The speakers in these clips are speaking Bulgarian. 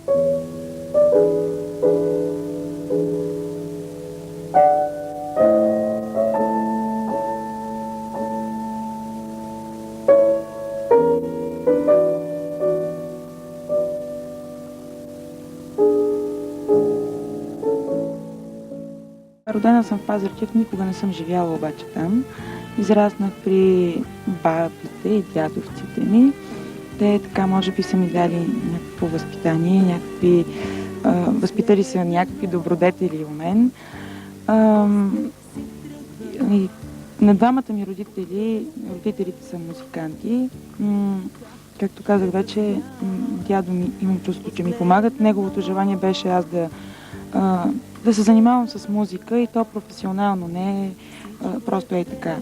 Родена съм в Пазарджик, никога не съм живяла обаче там. Израснах при бабите и дядовците ми. Те така може би са ми дали някакво възпитание, възпитали са някакви добродетели у мен. И на двамата ми родителите са музиканти. Както казах вече, дядо ми, имам чувство, че ми помагат. Неговото желание беше аз да се занимавам с музика и то професионално, не просто така,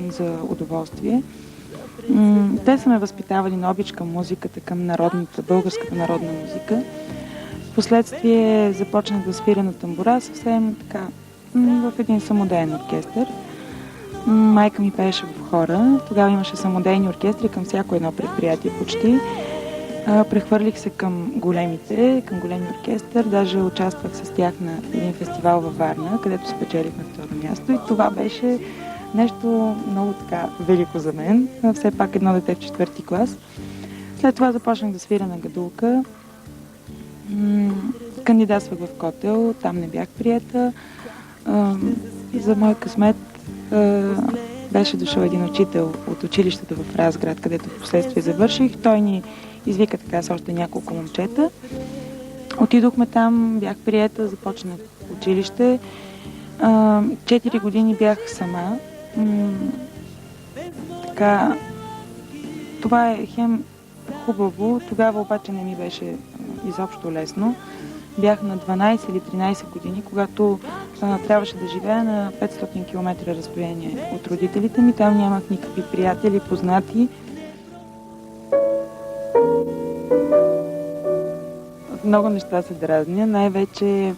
за удоволствие. Те са ме възпитавали на обич към музиката, към българската народна музика. Впоследствие започнах да свиря на тамбура съвсем така в един самодеен оркестър. Майка ми пееше в хора. Тогава имаше самодейни оркестри към всяко едно предприятие почти. Прехвърлих се към големи оркестър. Даже участвах с тях на един фестивал във Варна, където спечелих на второ място. И това беше нещо много така велико за мен. Все пак едно дете в 4-ти клас. След това започнах да свиря на гадулка. Кандидатствах в Котел, там не бях приета. За мой късмет беше дошъл един учител от училището в Разград, където в последствие завърших. Той ни извика така с още няколко момчета. Отидохме там, бях приета, започнах училище. 4 години бях сама. Така, това е хем хубаво, тогава обаче не ми беше изобщо лесно. Бях на 12 или 13 години, когато трябваше да живея на 500 км разстояние от родителите ми. Там нямах никакви приятели, познати. Много неща се дразня, най-вече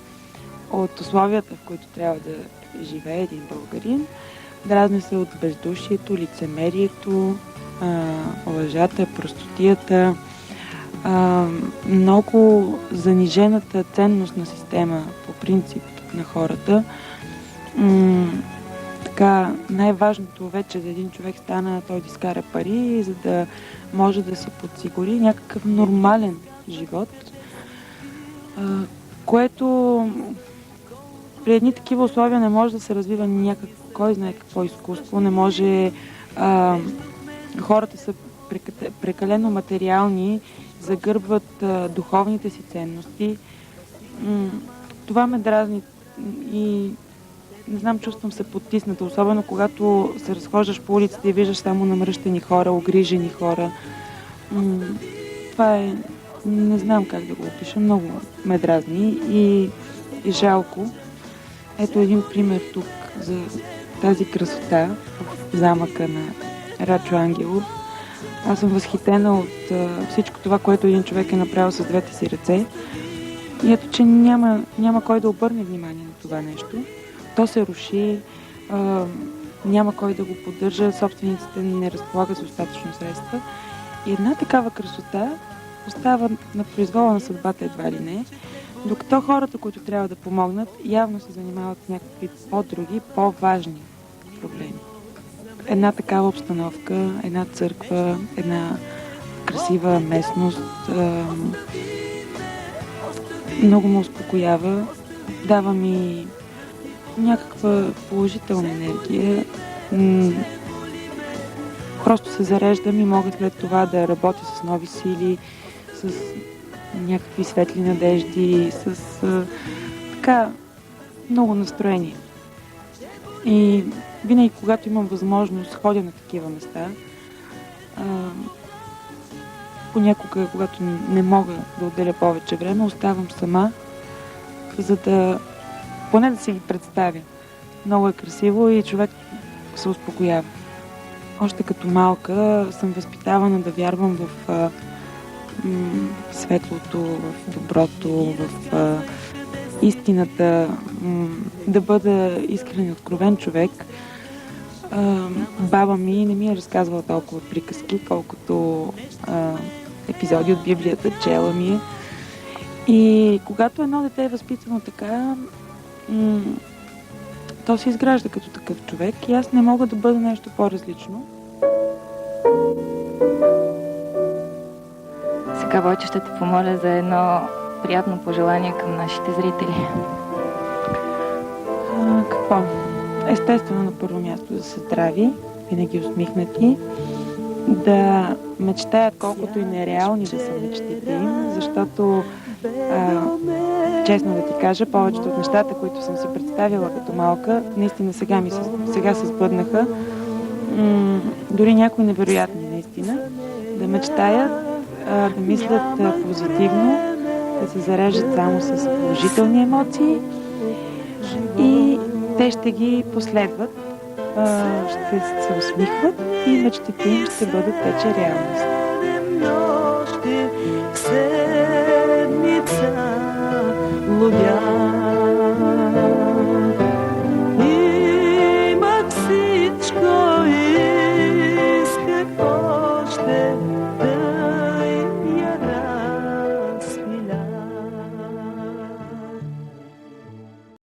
от условията, в които трябва да живее един българин. Дразня се от бездушието, лицемерието, лъжата, простотията, много занижената ценностна система по принцип на хората. Така, най-важното вече за един човек стана той да изкара пари, за да може да се подсигури някакъв нормален живот, което при едни такива условия не може да се развива кой знае какво изкуство, не може. Хората са прекалено материални, загърбват духовните си ценности. Това ме дразни и не знам, чувствам се потисната, особено когато се разхождаш по улицата и виждаш само намръщени хора, огрижени хора. Това е, не знам как да го опиша, много ме дразни и жалко. Ето един пример тук за тази красота в замъка на Рачо Ангелов. Аз съм възхитена от всичко това, което един човек е направил с двете си ръце. И ето, че няма кой да обърне внимание на това нещо. То се руши, няма кой да го поддържа, собствениците не разполагат с достатъчно средства. И една такава красота остава на произвола на съдбата едва ли не, докато хората, които трябва да помогнат, явно се занимават с някакви по-други, по-важни проблеми. Една такава обстановка, една църква, една красива местност много ме успокоява, дава ми някаква положителна енергия. Просто се зареждам и мога след това да работя с нови сили, с някакви светли надежди, с така много настроение. И винаги, когато имам възможност, ходя на такива места. Понякога, когато не мога да отделя повече време, оставам сама, за да поне да си ги представя. Много е красиво и човек се успокоява. Още като малка съм възпитавана да вярвам в светлото, в доброто, в истината, да бъда искрен и откровен човек. Баба ми не ми е разказвала толкова приказки, колкото епизоди от Библията, чела ми е. И когато едно дете е възпитано така, то се изгражда като такъв човек и аз не мога да бъда нещо по-различно. Сега, Бойчо, ще те помоля за едно приятно пожелание към нашите зрители. Какво? Естествено, на първо място да са здрави, винаги усмихнати, да мечтаят колкото и нереални да са мечтите им, защото честно да ти кажа, повечето от нещата, които съм си представила като малка, наистина сега се сбъднаха. Дори някои невероятни, наистина. Да мечтаят, да мислят позитивно, да се зареждат само с положителни емоции и те ще ги последват, ще се усмихват и мечтите им ще бъдат вече реалност.